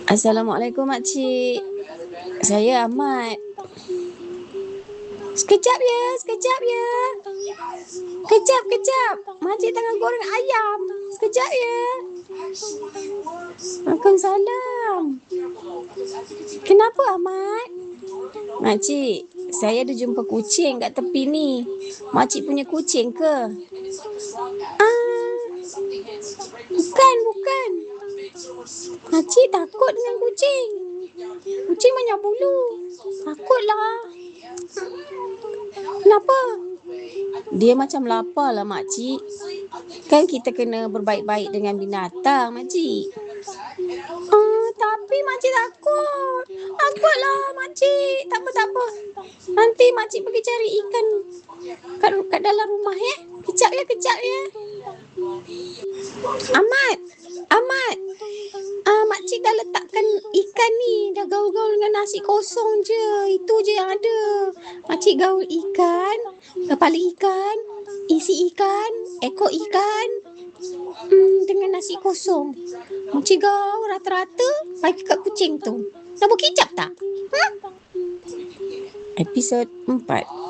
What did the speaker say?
Assalamualaikum makcik. Saya Ahmad. Sekejap ya, sekejap ya. Kejap. Makcik tengah goreng ayam. Sekejap ya. Waalaikumsalam. Kenapa Ahmad? Makcik, saya ada jumpa kucing kat tepi ni. Makcik punya kucing ke? Bukan. Makcik takut dengan kucing. Kucing banyak bulu. Takutlah. Kenapa? Dia macam lapar lah makcik. Kan kita kena berbaik-baik dengan binatang makcik. Tapi makcik takut. Takutlah makcik. Tak apa. Nanti makcik pergi cari ikan kat dalam rumah ya. Kejap ya. Ahmad. Makcik dah letakkan ikan ni. Dah gaul-gaul dengan nasi kosong je. Itu je yang ada. Makcik gaul ikan, kepala ikan, isi ikan, ekor ikan dengan nasi kosong. Makcik gaul rata-rata bagi kat kucing tu. Nak buat kicap tak? Episod 4.